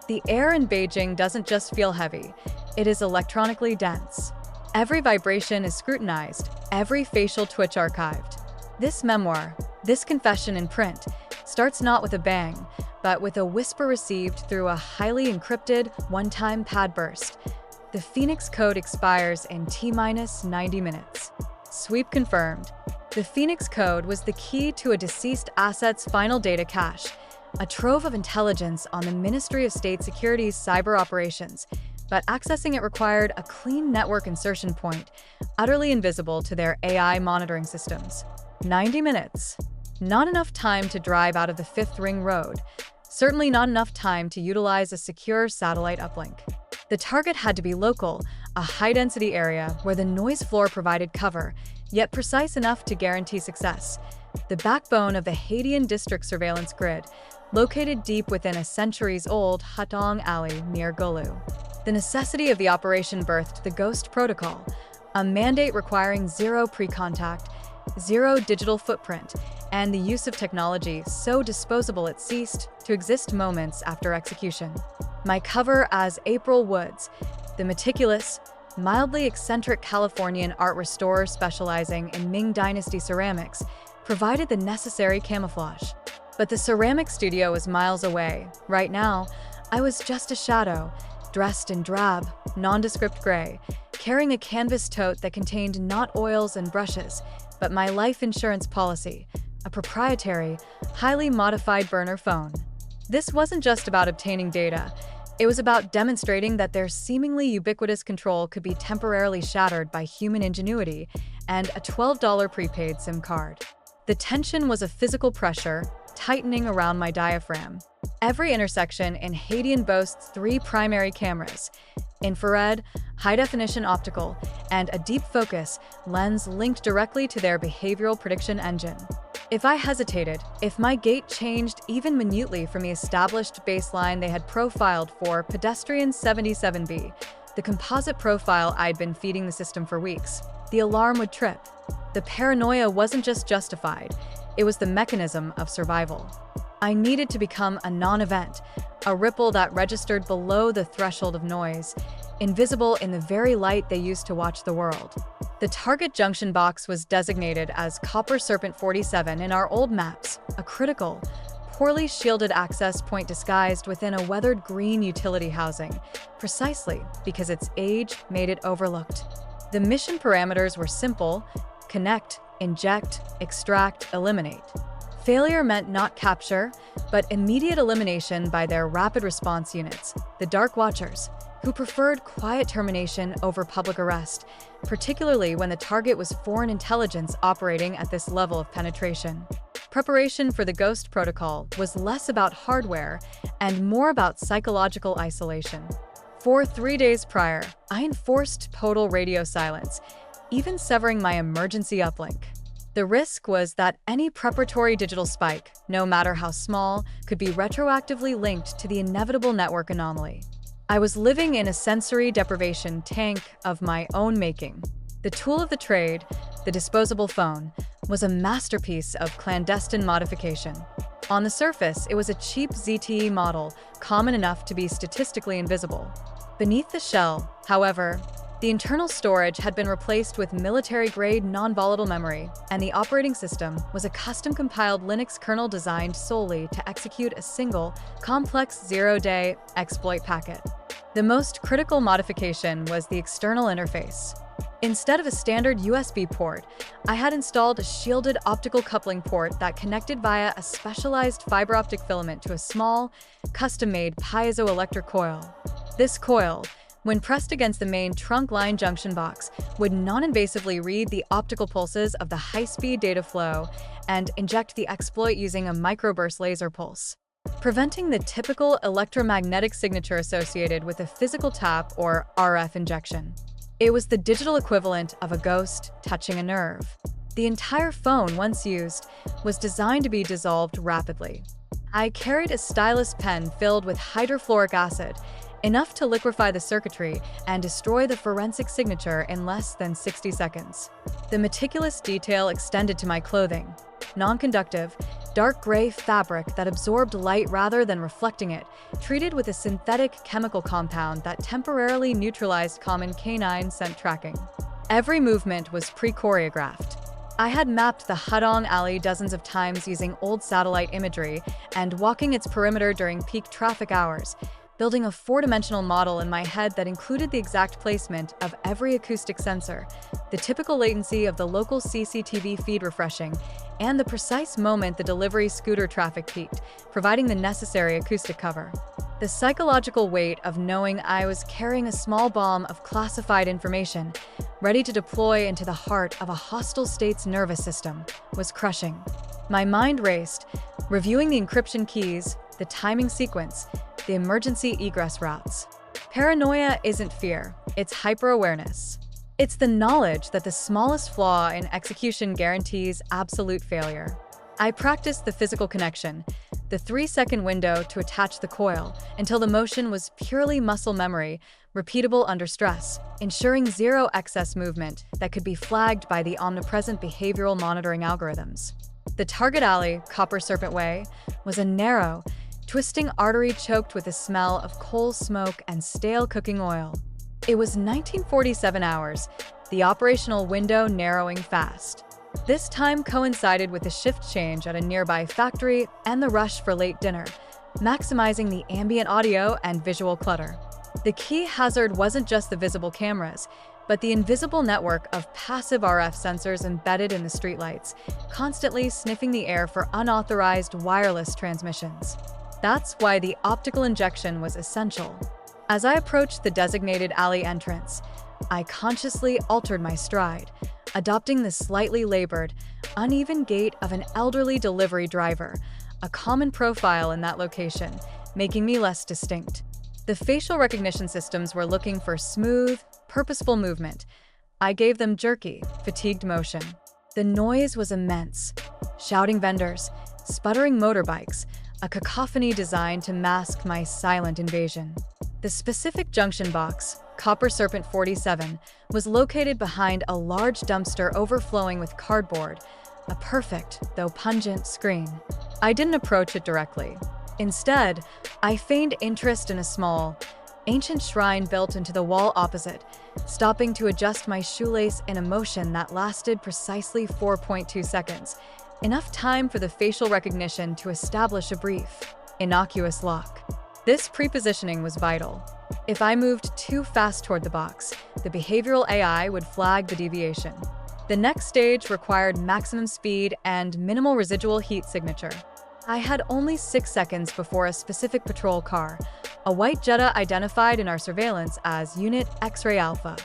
The air in Beijing doesn't just feel heavy, it is electronically dense. Every vibration is scrutinized, every facial twitch archived. This memoir, this confession in print, starts not with a bang, but with a whisper received through a highly encrypted, one-time pad burst. The Phoenix code expires in T-90 minutes. Sweep confirmed. The Phoenix code was the key to a deceased asset's final data cache, a trove of intelligence on the Ministry of State Security's cyber operations, but accessing it required a clean network insertion point, utterly invisible to their AI monitoring systems. 90 minutes. Not enough time to drive out of the Fifth Ring Road. Certainly not enough time to utilize a secure satellite uplink. The target had to be local, a high-density area where the noise floor provided cover, yet precise enough to guarantee success. The backbone of the Haidian district surveillance grid, located deep within a centuries-old hutong alley near Golu. The necessity of the operation birthed the Ghost Protocol, a mandate requiring zero pre-contact, zero digital footprint, and the use of technology so disposable it ceased to exist moments after execution. My cover as April Woods, the meticulous, mildly eccentric Californian art restorer specializing in Ming Dynasty ceramics, provided the necessary camouflage. But the ceramic studio was miles away. Right now, I was just a shadow, dressed in drab, nondescript gray, carrying a canvas tote that contained not oils and brushes, but my life insurance policy, a proprietary, highly modified burner phone. This wasn't just about obtaining data. It was about demonstrating that their seemingly ubiquitous control could be temporarily shattered by human ingenuity and a $12 prepaid SIM card. The tension was a physical pressure, tightening around my diaphragm. Every intersection in Haidian boasts 3 primary cameras: infrared, high-definition optical, and a deep focus lens linked directly to their behavioral prediction engine. If I hesitated, if my gait changed even minutely from the established baseline they had profiled for pedestrian 77B, the composite profile I'd been feeding the system for weeks, the alarm would trip. The paranoia wasn't just justified, it was the mechanism of survival. I needed to become a non-event, a ripple that registered below the threshold of noise, invisible in the very light they used to watch the world. The target junction box was designated as Copper Serpent 47 in our old maps, a critical, poorly shielded access point disguised within a weathered green utility housing, precisely because its age made it overlooked. The mission parameters were simple: connect, inject, extract, eliminate. Failure meant not capture, but immediate elimination by their rapid response units, the Dark Watchers, who preferred quiet termination over public arrest, particularly when the target was foreign intelligence operating at this level of penetration. Preparation for the Ghost Protocol was less about hardware and more about psychological isolation. For 3 days prior, I enforced total radio silence, even severing my emergency uplink. The risk was that any preparatory digital spike, no matter how small, could be retroactively linked to the inevitable network anomaly. I was living in a sensory deprivation tank of my own making. The tool of the trade, the disposable phone, was a masterpiece of clandestine modification. On the surface, it was a cheap ZTE model, common enough to be statistically invisible. Beneath the shell, however, the internal storage had been replaced with military-grade non-volatile memory, and the operating system was a custom-compiled Linux kernel designed solely to execute a single, complex zero-day exploit packet. The most critical modification was the external interface. Instead of a standard USB port, I had installed a shielded optical coupling port that connected via a specialized fiber optic filament to a small, custom-made piezoelectric coil. This coil, when pressed against the main trunk line junction box, would non-invasively read the optical pulses of the high-speed data flow and inject the exploit using a microburst laser pulse, preventing the typical electromagnetic signature associated with a physical tap or RF injection. It was the digital equivalent of a ghost touching a nerve. The entire phone, once used, was designed to be dissolved rapidly. I carried a stylus pen filled with hydrofluoric acid, enough to liquefy the circuitry and destroy the forensic signature in less than 60 seconds. The meticulous detail extended to my clothing: non-conductive, dark gray fabric that absorbed light rather than reflecting it, treated with a synthetic chemical compound that temporarily neutralized common canine scent tracking. Every movement was pre-choreographed. I had mapped the Hutong alley dozens of times using old satellite imagery and walking its perimeter during peak traffic hours, building a four-dimensional model in my head that included the exact placement of every acoustic sensor, the typical latency of the local CCTV feed refreshing, and the precise moment the delivery scooter traffic peaked, providing the necessary acoustic cover. The psychological weight of knowing I was carrying a small bomb of classified information, ready to deploy into the heart of a hostile state's nervous system, was crushing. My mind raced, reviewing the encryption keys, the timing sequence, the emergency egress routes. Paranoia isn't fear, it's hyper-awareness. It's the knowledge that the smallest flaw in execution guarantees absolute failure. I practiced the physical connection, the 3-second window to attach the coil, until the motion was purely muscle memory, repeatable under stress, ensuring zero excess movement that could be flagged by the omnipresent behavioral monitoring algorithms. The target alley, Copper Serpent Way, was a narrow, twisting artery choked with the smell of coal smoke and stale cooking oil. It was 1947 hours, the operational window narrowing fast. This time coincided with the shift change at a nearby factory and the rush for late dinner, maximizing the ambient audio and visual clutter. The key hazard wasn't just the visible cameras, but the invisible network of passive RF sensors embedded in the streetlights, constantly sniffing the air for unauthorized wireless transmissions. That's why the optical injection was essential. As I approached the designated alley entrance, I consciously altered my stride, adopting the slightly labored, uneven gait of an elderly delivery driver, a common profile in that location, making me less distinct. The facial recognition systems were looking for smooth, purposeful movement. I gave them jerky, fatigued motion. The noise was immense. Shouting vendors, sputtering motorbikes, a cacophony designed to mask my silent invasion. The specific junction box, Copper Serpent 47, was located behind a large dumpster overflowing with cardboard, a perfect, though pungent, screen. I didn't approach it directly. Instead, I feigned interest in a small, ancient shrine built into the wall opposite, stopping to adjust my shoelace in a motion that lasted precisely 4.2 seconds, enough time for the facial recognition to establish a brief, innocuous lock. This prepositioning was vital. If I moved too fast toward the box, the behavioral AI would flag the deviation. The next stage required maximum speed and minimal residual heat signature. I had only 6 seconds before a specific patrol car, a white Jetta identified in our surveillance as Unit X-Ray Alpha,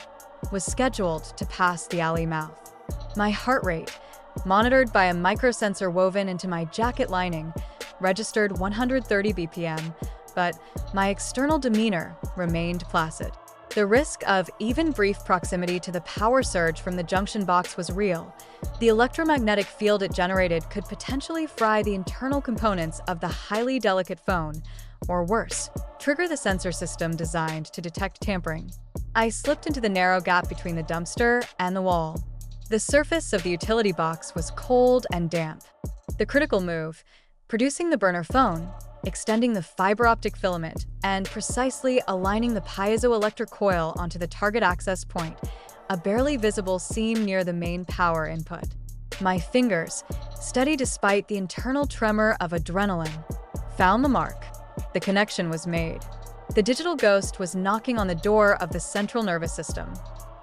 was scheduled to pass the alley mouth. My heart rate, monitored by a microsensor woven into my jacket lining, registered 130 BPM, but my external demeanor remained placid. The risk of even brief proximity to the power surge from the junction box was real. The electromagnetic field it generated could potentially fry the internal components of the highly delicate phone, or worse, trigger the sensor system designed to detect tampering. I slipped into the narrow gap between the dumpster and the wall. The surface of the utility box was cold and damp. The critical move, producing the burner phone, extending the fiber optic filament, and precisely aligning the piezoelectric coil onto the target access point, a barely visible seam near the main power input. My fingers, steady despite the internal tremor of adrenaline, found the mark. The connection was made. The digital ghost was knocking on the door of the central nervous system.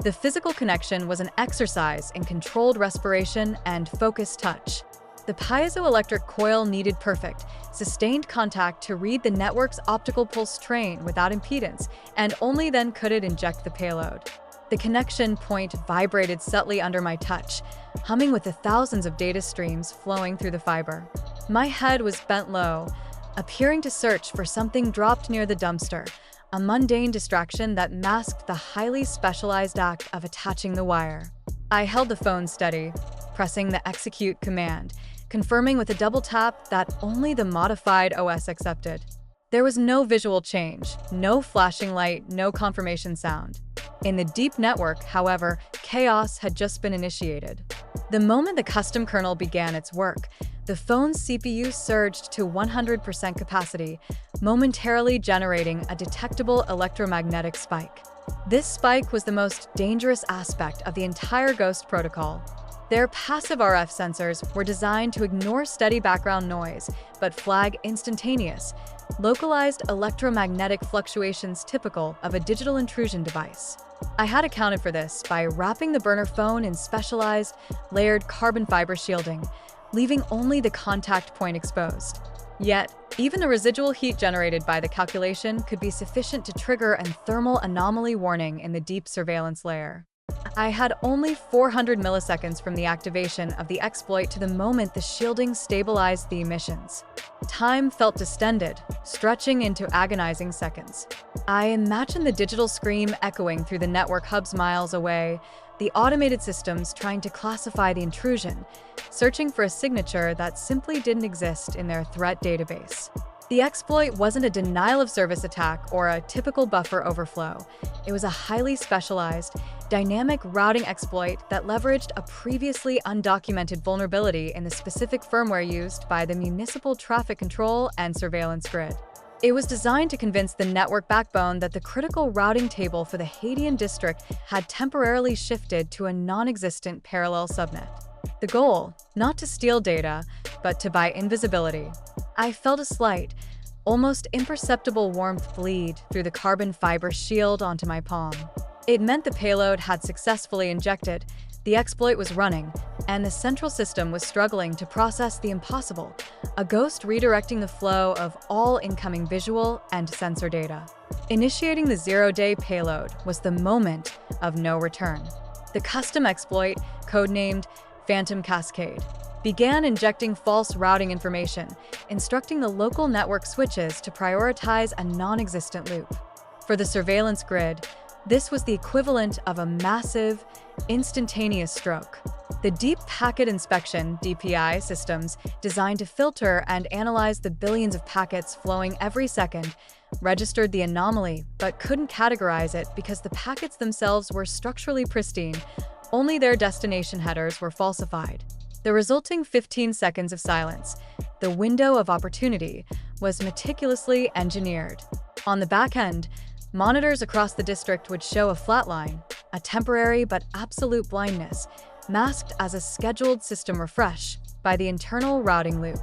The physical connection was an exercise in controlled respiration and focused touch. The piezoelectric coil needed perfect, sustained contact to read the network's optical pulse train without impedance, and only then could it inject the payload. The connection point vibrated subtly under my touch, humming with the thousands of data streams flowing through the fiber. My head was bent low, appearing to search for something dropped near the dumpster, a mundane distraction that masked the highly specialized act of attaching the wire. I held the phone steady, pressing the execute command, confirming with a double tap that only the modified OS accepted. There was no visual change, no flashing light, no confirmation sound. In the deep network, however, chaos had just been initiated. The moment the custom kernel began its work, the phone's CPU surged to 100% capacity, momentarily generating a detectable electromagnetic spike. This spike was the most dangerous aspect of the entire Ghost protocol. Their passive RF sensors were designed to ignore steady background noise, but flag instantaneous, localized electromagnetic fluctuations typical of a digital intrusion device. I had accounted for this by wrapping the burner phone in specialized, layered carbon fiber shielding, leaving only the contact point exposed. Yet, even the residual heat generated by the calculation could be sufficient to trigger a thermal anomaly warning in the deep surveillance layer. I had only 400 milliseconds from the activation of the exploit to the moment the shielding stabilized the emissions. Time felt distended, stretching into agonizing seconds. I imagined the digital scream echoing through the network hubs miles away, the automated systems trying to classify the intrusion, searching for a signature that simply didn't exist in their threat database. The exploit wasn't a denial-of-service attack or a typical buffer overflow. It was a highly specialized, dynamic routing exploit that leveraged a previously undocumented vulnerability in the specific firmware used by the municipal traffic control and surveillance grid. It was designed to convince the network backbone that the critical routing table for the Haidian district had temporarily shifted to a non-existent parallel subnet. The goal, not to steal data, but to buy invisibility. I felt a slight, almost imperceptible warmth bleed through the carbon fiber shield onto my palm. It meant the payload had successfully injected, the exploit was running, and the central system was struggling to process the impossible, a ghost redirecting the flow of all incoming visual and sensor data. Initiating the zero-day payload was the moment of no return. The custom exploit, codenamed Phantom Cascade, began injecting false routing information, instructing the local network switches to prioritize a non-existent loop. For the surveillance grid, this was the equivalent of a massive, instantaneous stroke. The Deep Packet Inspection (DPI) systems, designed to filter and analyze the billions of packets flowing every second, registered the anomaly but couldn't categorize it because the packets themselves were structurally pristine. Only their destination headers were falsified. The resulting 15 seconds of silence, the window of opportunity, was meticulously engineered. On the back end, monitors across the district would show a flat line, a temporary but absolute blindness, masked as a scheduled system refresh by the internal routing loop.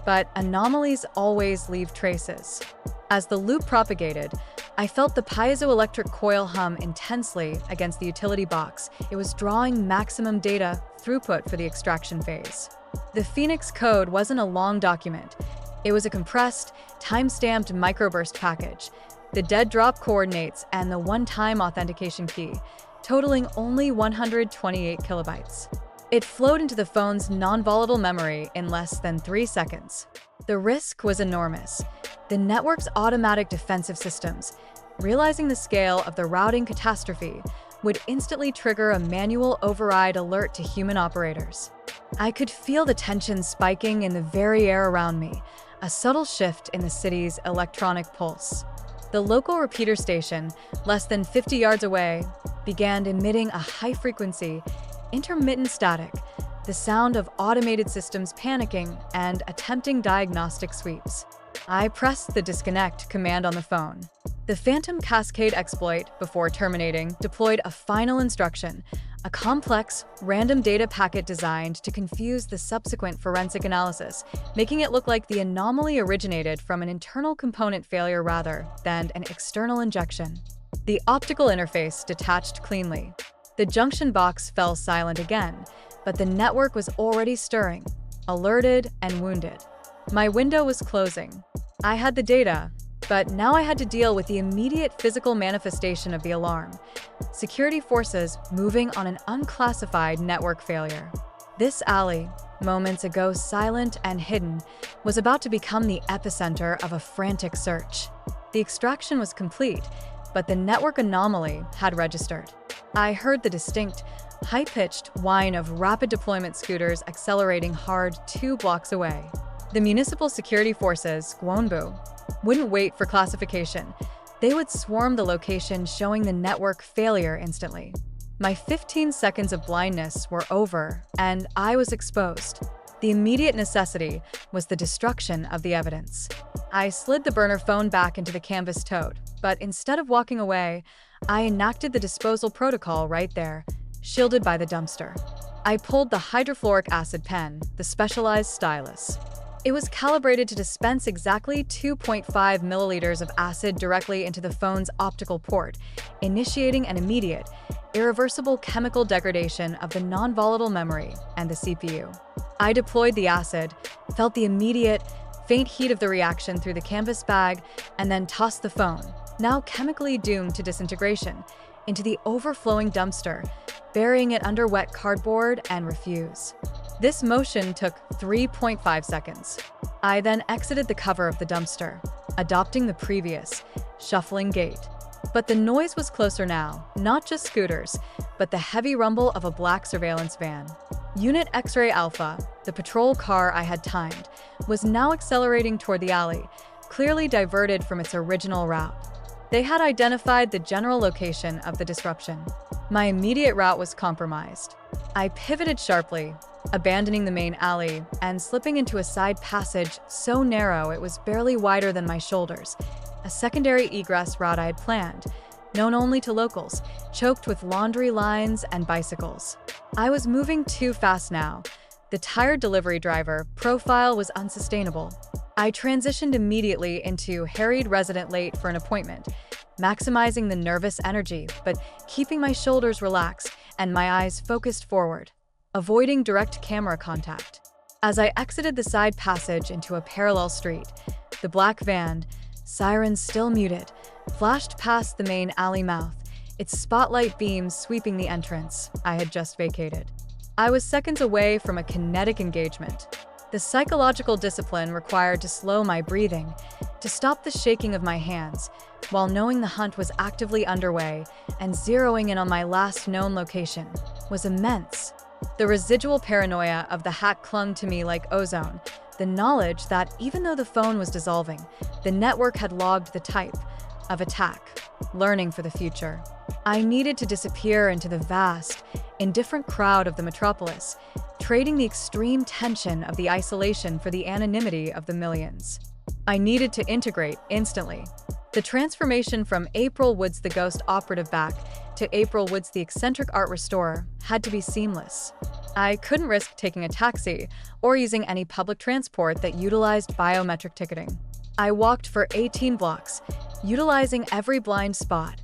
But anomalies always leave traces. As the loop propagated, I felt the piezoelectric coil hum intensely against the utility box. It was drawing maximum data throughput for the extraction phase. The Phoenix code wasn't a long document. It was a compressed, time-stamped microburst package, the dead drop coordinates, and the one-time authentication key, totaling only 128 kilobytes. It flowed into the phone's non-volatile memory in less than 3 seconds. The risk was enormous. The network's automatic defensive systems, realizing the scale of the routing catastrophe, would instantly trigger a manual override alert to human operators. I could feel the tension spiking in the very air around me, a subtle shift in the city's electronic pulse. The local repeater station, less than 50 yards away, began emitting a high-frequency, intermittent static, the sound of automated systems panicking and attempting diagnostic sweeps. I pressed the disconnect command on the phone. The Phantom Cascade exploit, before terminating, deployed a final instruction, a complex, random data packet designed to confuse the subsequent forensic analysis, making it look like the anomaly originated from an internal component failure rather than an external injection. The optical interface detached cleanly. The junction box fell silent again, but the network was already stirring, alerted and wounded. My window was closing. I had the data, but now I had to deal with the immediate physical manifestation of the alarm. Security forces moving on an unclassified network failure. This alley, moments ago silent and hidden, was about to become the epicenter of a frantic search. The extraction was complete, but the network anomaly had registered. I heard the distinct, high-pitched whine of rapid deployment scooters accelerating hard 2 blocks away. The municipal security forces, Gwonbu, wouldn't wait for classification. They would swarm the location, showing the network failure instantly. My 15 seconds of blindness were over, and I was exposed. The immediate necessity was the destruction of the evidence. I slid the burner phone back into the canvas tote, but instead of walking away, I enacted the disposal protocol right there, shielded by the dumpster. I pulled the hydrofluoric acid pen, the specialized stylus. It was calibrated to dispense exactly 2.5 milliliters of acid directly into the phone's optical port, initiating an immediate, irreversible chemical degradation of the non-volatile memory and the CPU. I deployed the acid, felt the immediate, faint heat of the reaction through the canvas bag, and then tossed the phone, now chemically doomed to disintegration, into the overflowing dumpster, burying it under wet cardboard and refuse. This motion took 3.5 seconds. I then exited the cover of the dumpster, adopting the previous, shuffling gait. But the noise was closer now, not just scooters, but the heavy rumble of a black surveillance van. Unit X-Ray Alpha, the patrol car I had timed, was now accelerating toward the alley, clearly diverted from its original route. They had identified the general location of the disruption. My immediate route was compromised. I pivoted sharply, abandoning the main alley and slipping into a side passage so narrow it was barely wider than my shoulders, a secondary egress route I had planned, known only to locals, choked with laundry lines and bicycles. I was moving too fast now. The tired delivery driver profile was unsustainable. I transitioned immediately into harried resident late for an appointment, maximizing the nervous energy, but keeping my shoulders relaxed and my eyes focused forward, avoiding direct camera contact. As I exited the side passage into a parallel street, the black van, sirens still muted, flashed past the main alley mouth, its spotlight beams sweeping the entrance I had just vacated. I was seconds away from a kinetic engagement. The psychological discipline required to slow my breathing, to stop the shaking of my hands, while knowing the hunt was actively underway and zeroing in on my last known location, was immense. The residual paranoia of the hack clung to me like ozone, the knowledge that even though the phone was dissolving, the network had logged the type of attack, learning for the future. I needed to disappear into the vast, indifferent crowd of the metropolis, trading the extreme tension of the isolation for the anonymity of the millions. I needed to integrate instantly. The transformation from April Woods the ghost operative back to April Woods the eccentric art restorer had to be seamless. I couldn't risk taking a taxi or using any public transport that utilized biometric ticketing. I walked for 18 blocks, utilizing every blind spot,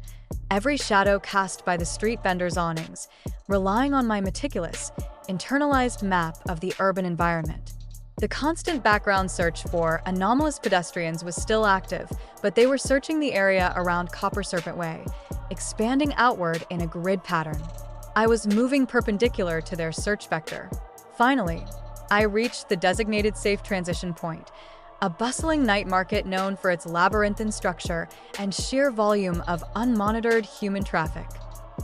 every shadow cast by the street vendors' awnings, relying on my meticulous, internalized map of the urban environment. The constant background search for anomalous pedestrians was still active, but they were searching the area around Copper Serpent Way, expanding outward in a grid pattern. I was moving perpendicular to their search vector. Finally, I reached the designated safe transition point, a bustling night market known for its labyrinthine structure and sheer volume of unmonitored human traffic.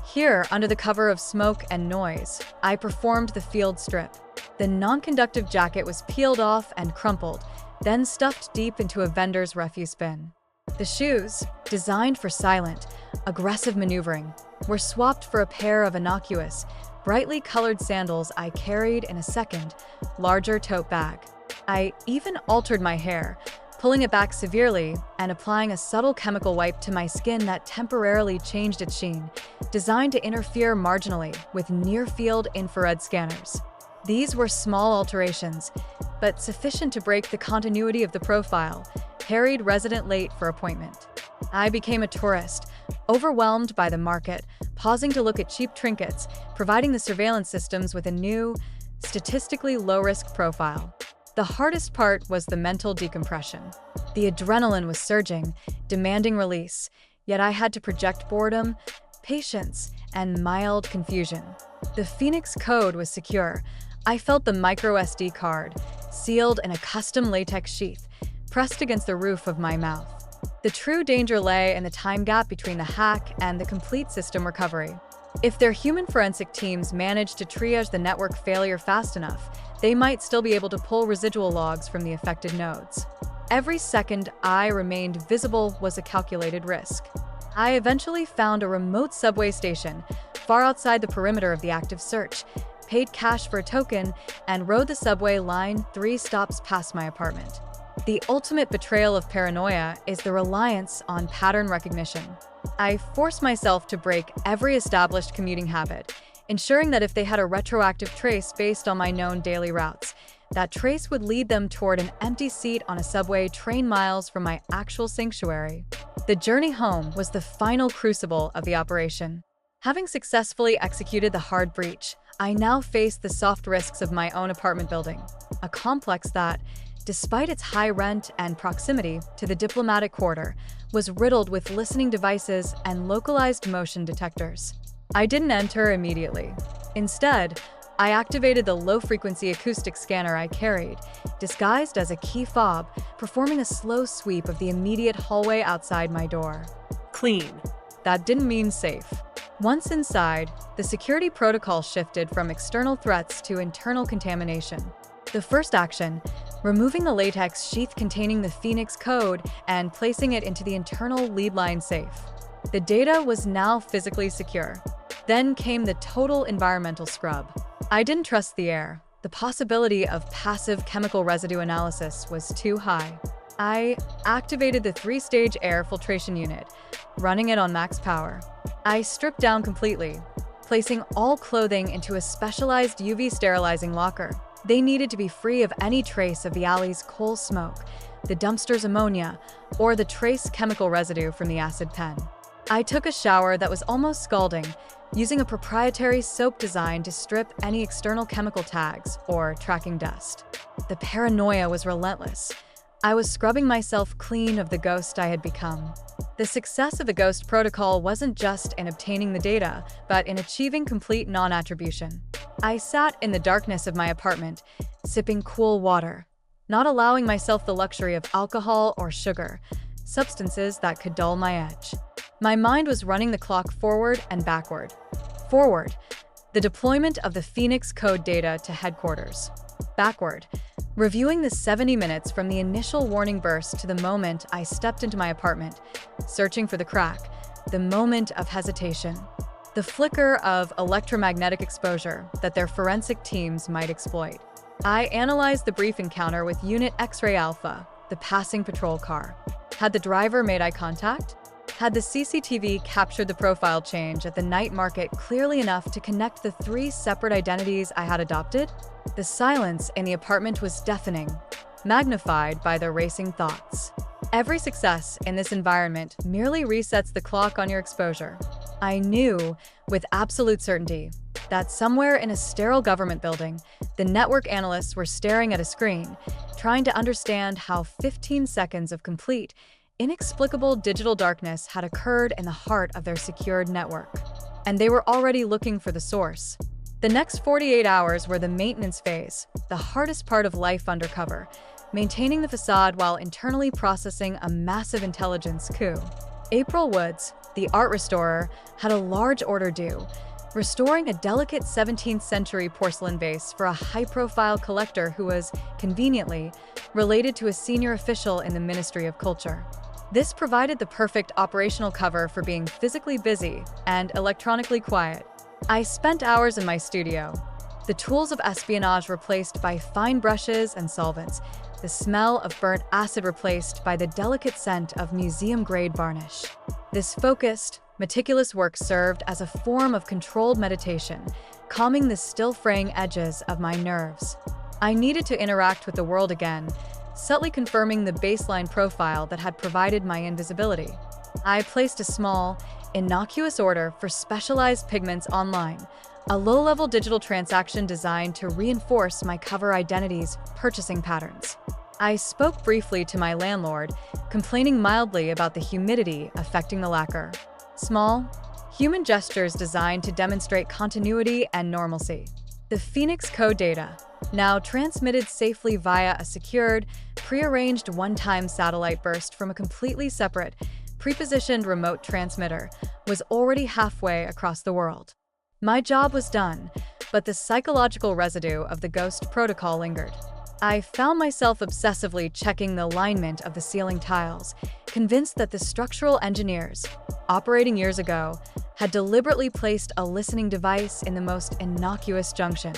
Here, under the cover of smoke and noise, I performed the field strip. The non-conductive jacket was peeled off and crumpled, then stuffed deep into a vendor's refuse bin. The shoes, designed for silent, aggressive maneuvering, were swapped for a pair of innocuous, brightly colored sandals I carried in a second, larger tote bag. I even altered my hair, pulling it back severely and applying a subtle chemical wipe to my skin that temporarily changed its sheen, designed to interfere marginally with near-field infrared scanners. These were small alterations, but sufficient to break the continuity of the profile, harried resident late for appointment. I became a tourist, overwhelmed by the market, pausing to look at cheap trinkets, providing the surveillance systems with a new, statistically low-risk profile. The hardest part was the mental decompression. The adrenaline was surging, demanding release, yet I had to project boredom, patience, and mild confusion. The Phoenix code was secure. I felt the micro SD card, sealed in a custom latex sheath, pressed against the roof of my mouth. The true danger lay in the time gap between the hack and the complete system recovery. If their human forensic teams managed to triage the network failure fast enough, they might still be able to pull residual logs from the affected nodes. Every second I remained visible was a calculated risk. I eventually found a remote subway station, far outside the perimeter of the active search, paid cash for a token, and rode the subway line 3 stops past my apartment. The ultimate betrayal of paranoia is the reliance on pattern recognition. I forced myself to break every established commuting habit, ensuring that if they had a retroactive trace based on my known daily routes, that trace would lead them toward an empty seat on a subway train miles from my actual sanctuary. The journey home was the final crucible of the operation. Having successfully executed the hard breach, I now faced the soft risks of my own apartment building, a complex that, despite its high rent and proximity to the diplomatic quarter, was riddled with listening devices and localized motion detectors. I didn't enter immediately. Instead, I activated the low-frequency acoustic scanner I carried, disguised as a key fob, performing a slow sweep of the immediate hallway outside my door. Clean. That didn't mean safe. Once inside, the security protocol shifted from external threats to internal contamination. The first action, removing the latex sheath containing the Phoenix code and placing it into the internal lead line safe. The data was now physically secure. Then came the total environmental scrub. I didn't trust the air. The possibility of passive chemical residue analysis was too high. I activated the 3-stage air filtration unit, running it on max power. I stripped down completely, placing all clothing into a specialized UV sterilizing locker. They needed to be free of any trace of the alley's coal smoke, the dumpster's ammonia, or the trace chemical residue from the acid pen. I took a shower that was almost scalding, using a proprietary soap design to strip any external chemical tags or tracking dust. The paranoia was relentless. I was scrubbing myself clean of the ghost I had become. The success of the Ghost protocol wasn't just in obtaining the data, but in achieving complete non-attribution. I sat in the darkness of my apartment, sipping cool water, not allowing myself the luxury of alcohol or sugar, substances that could dull my edge. My mind was running the clock forward and backward. Forward, the deployment of the Phoenix code data to headquarters. Backward, reviewing the 70 minutes from the initial warning burst to the moment I stepped into my apartment, searching for the crack, the moment of hesitation, the flicker of electromagnetic exposure that their forensic teams might exploit. I analyzed the brief encounter with Unit X-Ray Alpha, the passing patrol car. Had the driver made eye contact? Had the CCTV captured the profile change at the night market clearly enough to connect the 3 separate identities I had adopted? The silence in the apartment was deafening, magnified by the racing thoughts. Every success in this environment merely resets the clock on your exposure. I knew, with absolute certainty, that somewhere in a sterile government building, the network analysts were staring at a screen, trying to understand how 15 seconds of complete, inexplicable digital darkness had occurred in the heart of their secured network. And they were already looking for the source. The next 48 hours were the maintenance phase, the hardest part of life undercover, maintaining the facade while internally processing a massive intelligence coup. April Woods, the art restorer, had a large order due, restoring a delicate 17th century porcelain vase for a high-profile collector who was, conveniently, related to a senior official in the Ministry of Culture. This provided the perfect operational cover for being physically busy and electronically quiet. I spent hours in my studio, the tools of espionage replaced by fine brushes and solvents, the smell of burnt acid replaced by the delicate scent of museum-grade varnish. This focused, meticulous work served as a form of controlled meditation, calming the still fraying edges of my nerves. I needed to interact with the world again, subtly confirming the baseline profile that had provided my invisibility. I placed a small, innocuous order for specialized pigments online, a low-level digital transaction designed to reinforce my cover identity's purchasing patterns. I spoke briefly to my landlord, complaining mildly about the humidity affecting the lacquer. Small, human gestures designed to demonstrate continuity and normalcy. The Phoenix code data, now transmitted safely via a secured, prearranged one-time satellite burst from a completely separate, prepositioned remote transmitter, was already halfway across the world. My job was done, but the psychological residue of the Ghost protocol lingered. I found myself obsessively checking the alignment of the ceiling tiles, convinced that the structural engineers, operating years ago, had deliberately placed a listening device in the most innocuous junction.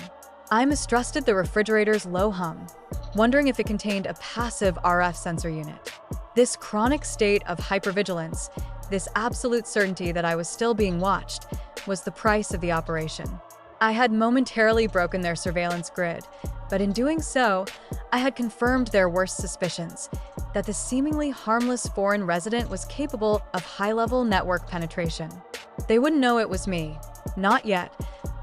I mistrusted the refrigerator's low hum, wondering if it contained a passive RF sensor unit. This chronic state of hypervigilance, this absolute certainty that I was still being watched, was the price of the operation. I had momentarily broken their surveillance grid, but in doing so, I had confirmed their worst suspicions, that the seemingly harmless foreign resident was capable of high-level network penetration. They wouldn't know it was me, not yet,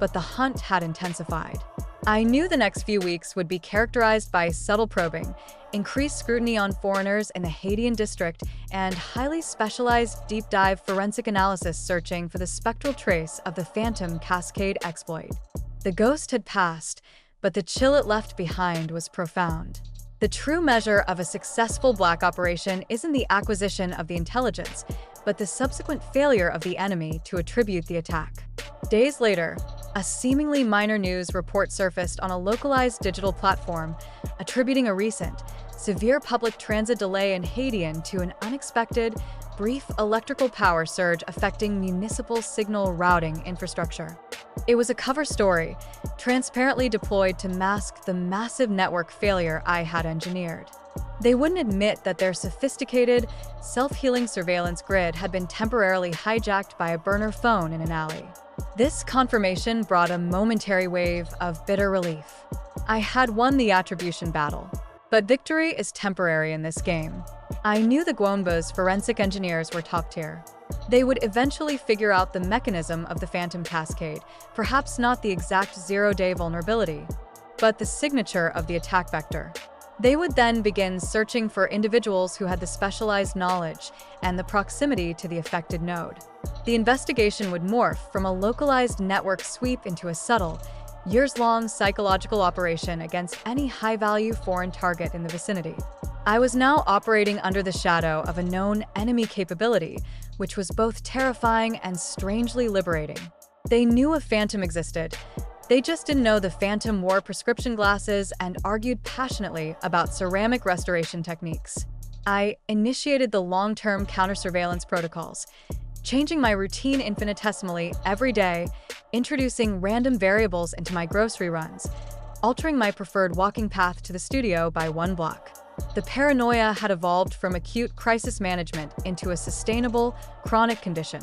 but the hunt had intensified. I knew the next few weeks would be characterized by subtle probing, increased scrutiny on foreigners in the Haidian district, and highly specialized deep-dive forensic analysis searching for the spectral trace of the Phantom Cascade exploit. The ghost had passed, but the chill it left behind was profound. The true measure of a successful black operation isn't the acquisition of the intelligence, but the subsequent failure of the enemy to attribute the attack. Days later, a seemingly minor news report surfaced on a localized digital platform, attributing a recent, severe public transit delay in Haidian to an unexpected, brief electrical power surge affecting municipal signal routing infrastructure. It was a cover story, transparently deployed to mask the massive network failure I had engineered. They wouldn't admit that their sophisticated, self-healing surveillance grid had been temporarily hijacked by a burner phone in an alley. This confirmation brought a momentary wave of bitter relief. I had won the attribution battle. But victory is temporary in this game. I knew the Guanba's forensic engineers were top tier. They would eventually figure out the mechanism of the Phantom Cascade, perhaps not the exact zero-day vulnerability, but the signature of the attack vector. They would then begin searching for individuals who had the specialized knowledge and the proximity to the affected node. The investigation would morph from a localized network sweep into a subtle, years-long psychological operation against any high-value foreign target in the vicinity. I was now operating under the shadow of a known enemy capability, which was both terrifying and strangely liberating. They knew a Phantom existed. They just didn't know the Phantom wore prescription glasses and argued passionately about ceramic restoration techniques. I initiated the long-term counter-surveillance protocols, changing my routine infinitesimally every day, introducing random variables into my grocery runs, altering my preferred walking path to the studio by 1 block. The paranoia had evolved from acute crisis management into a sustainable, chronic condition.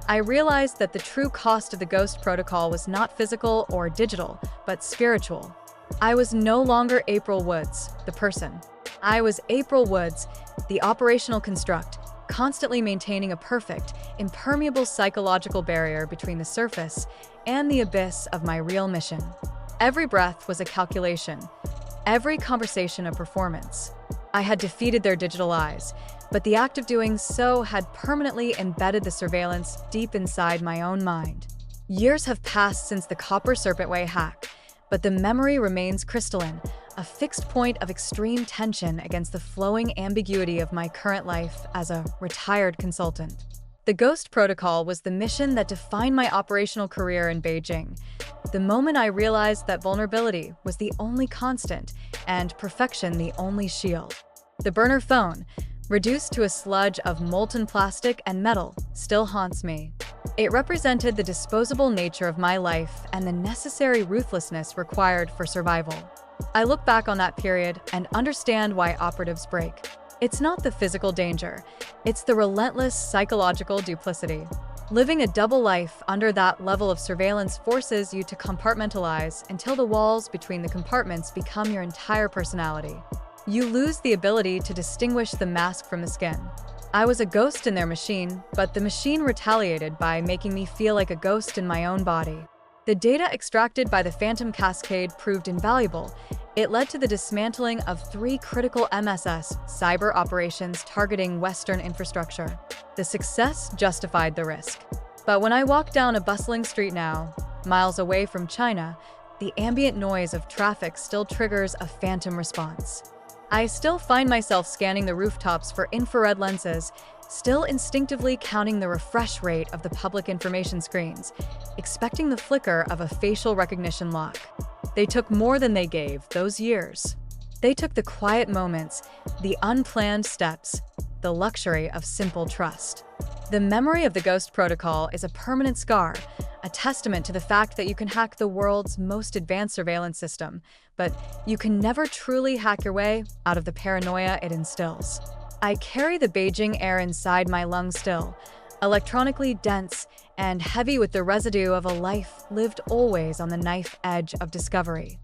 I realized that the true cost of the Ghost Protocol was not physical or digital, but spiritual. I was no longer April Woods, the person. I was April Woods, the operational construct, constantly maintaining a perfect, impermeable psychological barrier between the surface and the abyss of my real mission. Every breath was a calculation, every conversation a performance. I had defeated their digital eyes, but the act of doing so had permanently embedded the surveillance deep inside my own mind. Years have passed since the Copper Serpent Way hack, but the memory remains crystalline, a fixed point of extreme tension against the flowing ambiguity of my current life as a retired consultant. The Ghost Protocol was the mission that defined my operational career in Beijing. The moment I realized that vulnerability was the only constant and perfection the only shield. The burner phone, reduced to a sludge of molten plastic and metal, still haunts me. It represented the disposable nature of my life and the necessary ruthlessness required for survival. I look back on that period and understand why operatives break. It's not the physical danger, it's the relentless psychological duplicity. Living a double life under that level of surveillance forces you to compartmentalize until the walls between the compartments become your entire personality. You lose the ability to distinguish the mask from the skin. I was a ghost in their machine, but the machine retaliated by making me feel like a ghost in my own body. The data extracted by the Phantom Cascade proved invaluable. It led to the dismantling of 3 critical MSS cyber operations targeting Western infrastructure. The success justified the risk. But when I walk down a bustling street now, miles away from China, the ambient noise of traffic still triggers a phantom response. I still find myself scanning the rooftops for infrared lenses, still instinctively counting the refresh rate of the public information screens, expecting the flicker of a facial recognition lock. They took more than they gave, those years. They took the quiet moments, the unplanned steps, the luxury of simple trust. The memory of the Ghost Protocol is a permanent scar, a testament to the fact that you can hack the world's most advanced surveillance system, but you can never truly hack your way out of the paranoia it instills. I carry the Beijing air inside my lungs still, electronically dense and heavy with the residue of a life lived always on the knife edge of discovery.